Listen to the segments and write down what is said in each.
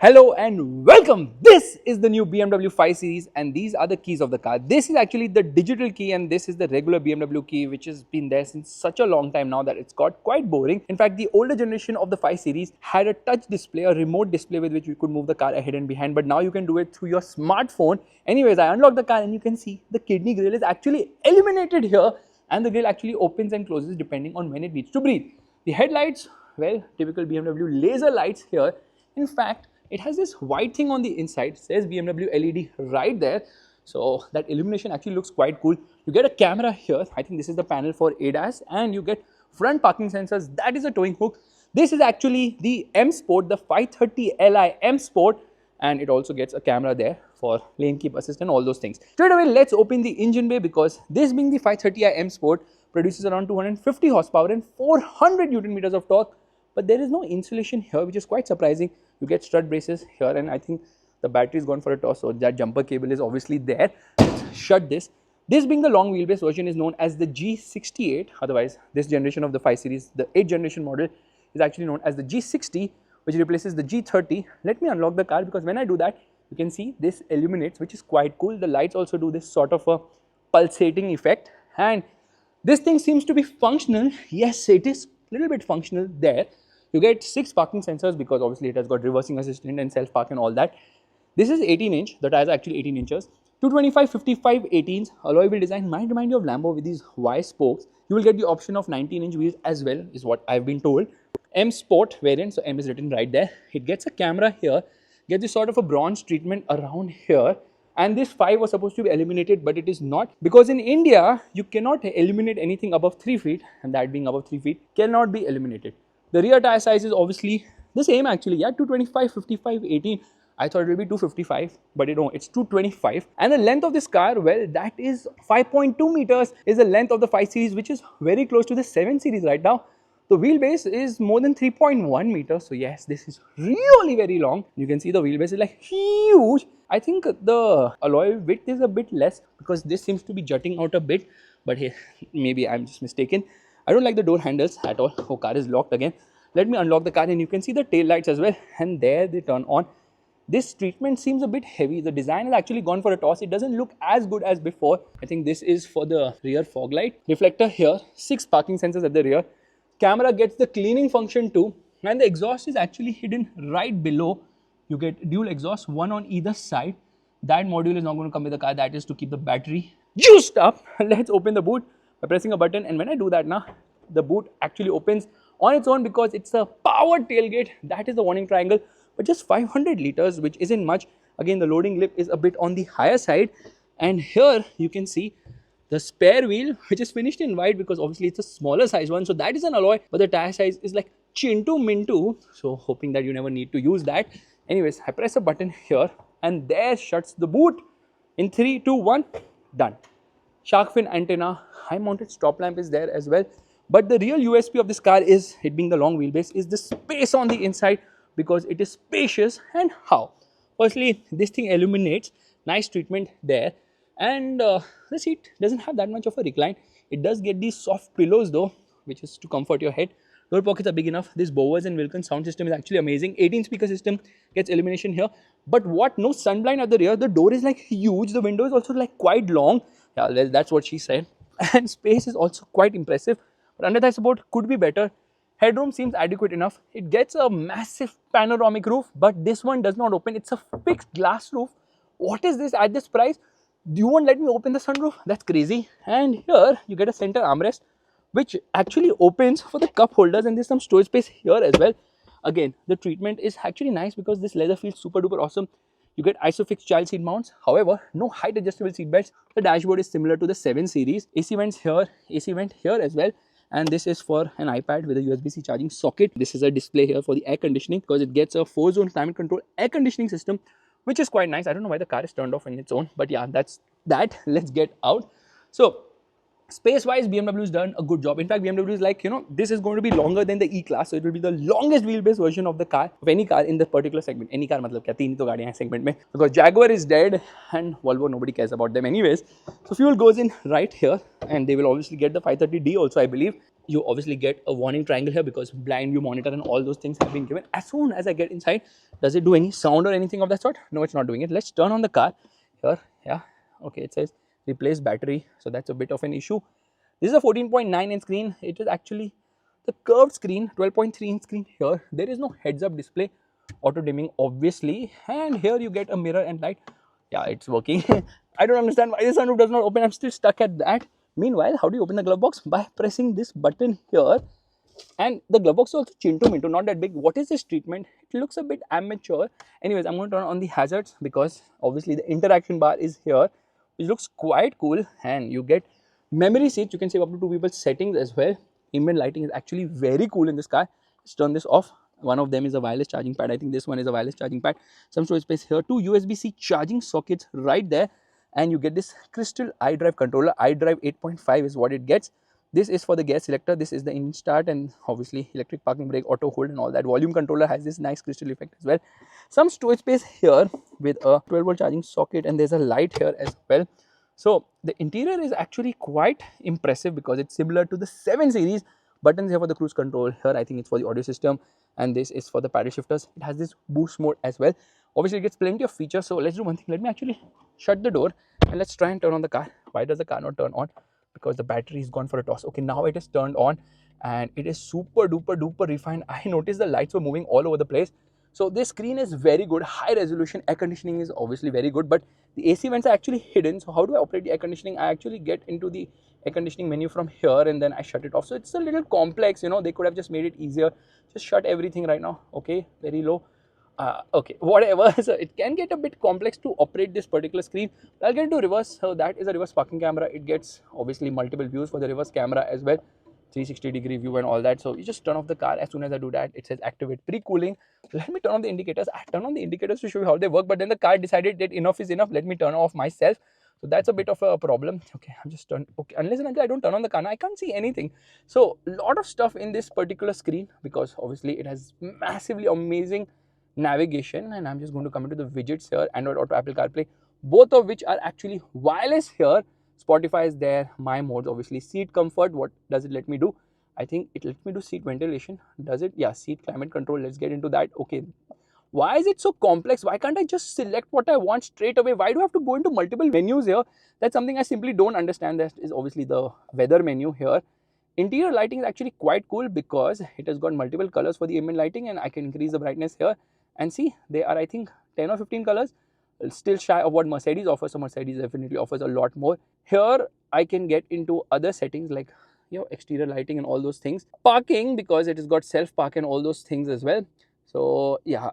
Hello and welcome. This is the new BMW 5 Series and these are the keys of the car. This is actually the digital key and this is the regular BMW key which has been there since such a long time now that it's got quite boring. In fact, the older generation of the 5 Series had a touch display, a remote display with which you could move the car ahead and behind, but now you can do it through your smartphone. Anyways, I unlocked the car and you can see the kidney grille is actually illuminated here and the grille actually opens and closes depending on when it needs to breathe. The headlights, well, typical BMW laser lights here. In fact, it has this white thing on the inside, says BMW LED right there. So that illumination actually looks quite cool. You get a camera here. I think this is the panel for ADAS and you get front parking sensors. That is a towing hook. This is actually the M Sport, the 530 Li M Sport, and it also gets a camera there for lane keep assist and all those things. Straight away, let's open the engine bay because this being the 530i M Sport produces around 250 horsepower and 400 Newton meters of torque. But there is no insulation here, which is quite surprising. You get strut braces here and I think the battery is gone for a toss, so that jumper cable is obviously there. Let's shut this. This being the long wheelbase version is known as the G68. Otherwise, this generation of the 5 Series, the 8th generation model, is actually known as the G60, which replaces the G30. Let me unlock the car because when I do that, you can see this illuminates, which is quite cool. The lights also do this sort of a pulsating effect and this thing seems to be functional. Yes, it is a little bit functional there. You get 6 parking sensors because obviously it has got reversing assistant and self park and all that. This is 18 inch, the tires are actually 18 inches. 225, 55, 18s, alloy wheel design might remind you of Lambo with these Y spokes. You will get the option of 19-inch wheels as well, is what I've been told. M Sport variant, so M is written right there. It gets a camera here, gets this sort of a bronze treatment around here. And this 5 was supposed to be eliminated, but it is not because in India, you cannot eliminate anything above 3 feet, and that being above 3 feet cannot be eliminated. The rear tire size is obviously the same actually, yeah, 225, 55, 18. I thought it will be 255, but it's 225. And the length of this car, well, that is 5.2 meters is the length of the 5 Series, which is very close to the 7 Series right now. The wheelbase is more than 3.1 meters. So yes, this is really very long. You can see the wheelbase is like huge. I think the alloy width is a bit less because this seems to be jutting out a bit, but hey, maybe I'm just mistaken. I don't like the door handles at all. Oh, car is locked again. Let me unlock the car and you can see the tail lights as well. And there they turn on. This treatment seems a bit heavy. The design has actually gone for a toss. It doesn't look as good as before. I think this is for the rear fog light. Reflector here, 6 parking sensors at the rear. Camera gets the cleaning function too. And the exhaust is actually hidden right below. You get dual exhaust, one on either side. That module is not going to come with the car. That is to keep the battery juiced up. Let's open the boot by pressing a button, and when I do that now, the boot actually opens on its own because it's a powered tailgate. That is the warning triangle, but just 500 liters, which isn't much. Again, the loading lip is a bit on the higher side, and here you can see the spare wheel, which is finished in white because obviously it's a smaller size one, so that is an alloy, but the tire size is like Chintu Mintu, so hoping that you never need to use that. Anyways, I press a button here, and there shuts the boot. In 3, 2, 1, done. Shark fin antenna, high mounted stop lamp is there as well. But the real USP of this car is, it being the long wheelbase, is the space on the inside because it is spacious. And how? Firstly, this thing illuminates, nice treatment there. And the seat doesn't have that much of a recline. It does get these soft pillows though, which is to comfort your head. Door pockets are big enough. This Bowers and Wilkins sound system is actually amazing. 18 speaker system gets illumination here. But what? No sunblind at the rear. The door is like huge. The window is also like quite long. Yeah, well, that's what she said. And space is also quite impressive. But under that support could be better. Headroom seems adequate enough. It gets a massive panoramic roof, but this one does not open. It's a fixed glass roof. What is this at this price? You won't let me open the sunroof? That's crazy. And here you get a center armrest, which actually opens for the cup holders, and there's some storage space here as well. Again, the treatment is actually nice because this leather feels super duper awesome. You get ISOFIX child seat mounts. However, no height adjustable seat belts. The dashboard is similar to the 7 Series. AC vents here, AC vent here as well. And this is for an iPad with a USB-C charging socket. This is a display here for the air conditioning because it gets a 4-zone climate control air conditioning system, which is quite nice. I don't know why the car is turned off on its own, but yeah, that's that. Let's get out. So space-wise, BMW has done a good job. In fact, BMW is like, this is going to be longer than the E-Class. So it will be the longest wheelbase version of the car, of any car in this particular segment. Any car, matlab kya, 3 to gaadiyan segment mein. Because Jaguar is dead and Volvo, nobody cares about them anyways. So fuel goes in right here and they will obviously get the 530D also, I believe. You obviously get a warning triangle here because blind view monitor and all those things have been given. As soon as I get inside, does it do any sound or anything of that sort? No, it's not doing it. Let's turn on the car here. Yeah, okay, it says replace battery, so that's a bit of an issue. This is a 14.9 inch screen. It is actually the curved screen, 12.3 inch screen here. There is no heads up display, auto dimming obviously, and here you get a mirror and light. Yeah, it's working. I don't understand why the sunroof does not open. I'm still stuck at that. Meanwhile, how do you open the glove box? By pressing this button here. And the glove box is also chinto minto, not that big. What is this treatment? It looks a bit amateur. Anyways, I'm going to turn on the hazards because obviously the interaction bar is here, which looks quite cool. And you get memory seats. You can save up to 2 people's settings as well. Ambient lighting is actually very cool in this car. Let's turn this off. One of them is a wireless charging pad. I think this one is a wireless charging pad. Some storage space here. 2 USB-C charging sockets right there. And you get this crystal iDrive controller. iDrive 8.5 is what it gets. This is for the gear selector. This is the engine start and obviously electric parking brake, auto hold and all that. Volume controller has this nice crystal effect as well. Some storage space here with a 12-volt charging socket, and there's a light here as well. So the interior is actually quite impressive because it's similar to the 7 series. Buttons here for the cruise control. Here I think it's for the audio system, and this is for the paddle shifters. It has this boost mode as well. Obviously it gets plenty of features. So let's do one thing. Let me actually shut the door and let's try and turn on the car. Why does the car not turn on? Because the battery is gone for a toss. Okay, now it is turned on and it is super duper refined. I noticed the lights were moving all over the place. So this screen is very good, high resolution. Air conditioning is obviously very good, but the AC vents are actually hidden. So how do I operate the air conditioning? I actually get into the air conditioning menu from here and then I shut it off. So it's a little complex, you know. They could have just made it easier. Just shut everything right now. Okay, very low. Okay, whatever. So it can get a bit complex to operate this particular screen. I'll get into reverse. So that is a reverse parking camera. It gets obviously multiple views for the reverse camera as well, 360-degree view and all that. So you just turn off the car. As soon as I do that, it says activate pre-cooling. Let me turn on the indicators. I turn on the indicators to show you how they work, but then the car decided that enough is enough. Let me turn off myself. So that's a bit of a problem. Okay, I'm just turn. Okay, unless and until I don't turn on the car, I can't see anything. So a lot of stuff in this particular screen because obviously it has massively amazing navigation, and I'm just going to come into the widgets here. Android Auto, Apple CarPlay, both of which are actually wireless here. Spotify is there. My modes, obviously seat comfort. What does it let me do? I think it lets me do seat ventilation. Does it? Yeah, seat climate control. Let's get into that. Okay, why is it so complex? Why can't I just select what I want straight away? Why do I have to go into multiple menus here? That's something I simply don't understand. That is obviously the weather menu here. Interior lighting is actually quite cool because it has got multiple colors for the ambient lighting, and I can increase the brightness here. And see, they are I think 10 or 15 colors, still shy of what Mercedes offers. So Mercedes definitely offers a lot more. Here I can get into other settings like, you know, exterior lighting and all those things. Parking, because it has got self park and all those things as well. So yeah,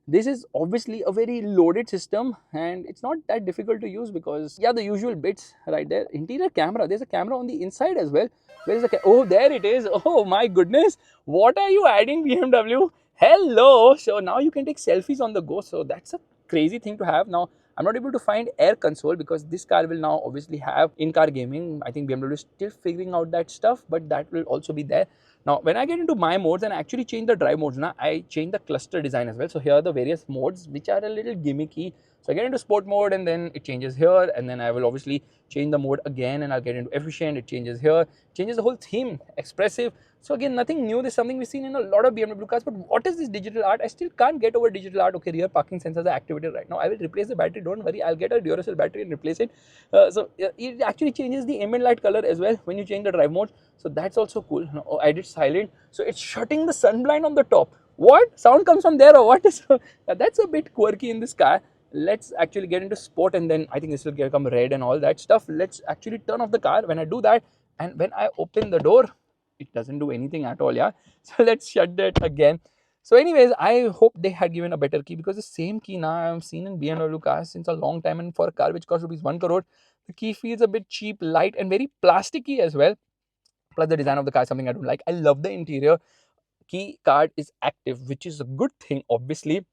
this is obviously a very loaded system and it's not that difficult to use because yeah, the usual bits right there. Interior camera, there's a camera on the inside as well. Where is the oh, there it is. Oh my goodness, what are you adding, BMW? Hello. So now you can take selfies on the go. So that's a crazy thing to have. Now I'm not able to find air console because this car will now obviously have in-car gaming. I think BMW is still figuring out that stuff, but that will also be there. Now when I get into my modes and I actually change the drive modes, now I change the cluster design as well. So here are the various modes which are a little gimmicky. So I get into sport mode and then it changes here, and then I will obviously change the mode again and I'll get into efficient. It changes here, changes the whole theme, expressive. So again, nothing new. This is something we've seen in a lot of BMW cars. But what is this digital art? I still can't get over digital art. Okay, rear parking sensors are activated right now. I will replace the battery. Don't worry. I'll get a Duracell battery and replace it. It actually changes the ambient light color as well when you change the drive mode. So that's also cool. Now, I did silent. So it's shutting the sun blind on the top. What? Sound comes from there or what? That's a bit quirky in this car. Let's actually get into sport and then I think this will become red and all that stuff. Let's actually turn off the car. When I do that and when I open the door, it doesn't do anything at all. Yeah, so let's shut that again. So anyways, I hope they had given a better key because the same key now I've seen in BMW cars since a long time, and for a car which costs rupees 1 crore, the key feels a bit cheap, light and very plasticky as well. Plus the design of the car is something I don't like. I love the interior. Key card is active, which is a good thing obviously.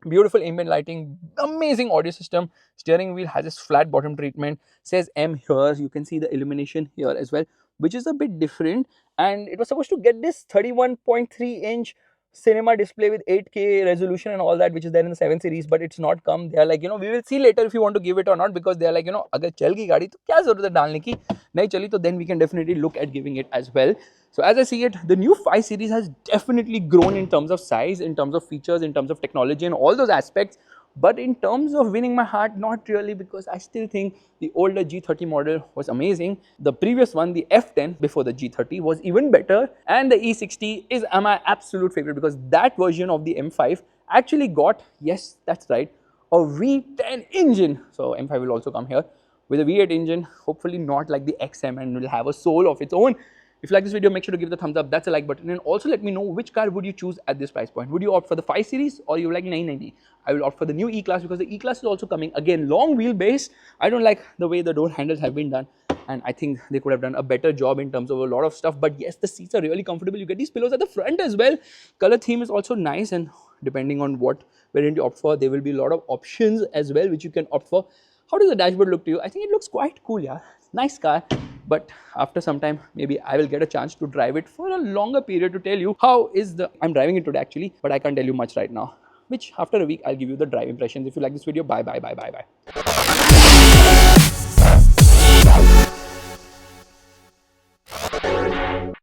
Beautiful ambient lighting, amazing audio system. Steering wheel has this flat bottom treatment, says M here. You can see the illumination here as well, which is a bit different. And it was supposed to get this 31.3 inch cinema display with 8K resolution and all that, which is there in the 7 series, but it's not come. They are like, we will see later if you want to give it or not, because they are like, agar chal gayi gaadi to kya zarurat hai dalne ki, nahi chali to then we can definitely look at giving it as well. So as I see it, the new 5 series has definitely grown in terms of size, in terms of features, in terms of technology and all those aspects. But in terms of winning my heart, not really, because I still think the older G30 model was amazing. The previous one, the F10 before the G30, was even better. And the E60 is my absolute favorite, because that version of the M5 actually got, yes, that's right, a V10 engine. So M5 will also come here with a V8 engine, hopefully not like the XM, and will have a soul of its own. If you like this video, make sure to give it a thumbs up. That's a like button. And also let me know which car would you choose at this price point. Would you opt for the 5 series, or you like 990? I will opt for the new E-Class, because the E-Class is also coming. Again, long wheelbase. I don't like the way the door handles have been done, and I think they could have done a better job in terms of a lot of stuff. But yes, the seats are really comfortable. You get these pillows at the front as well. Color theme is also nice, and depending on what variant you opt for, there will be a lot of options as well which you can opt for. How does the dashboard look to you? I think it looks quite cool, yeah. Nice car. But after some time, maybe I will get a chance to drive it for a longer period to tell you how is the... I'm driving it today actually, but I can't tell you much right now. Which after a week, I'll give you the drive impressions. If you like this video, bye, bye, bye, bye, bye.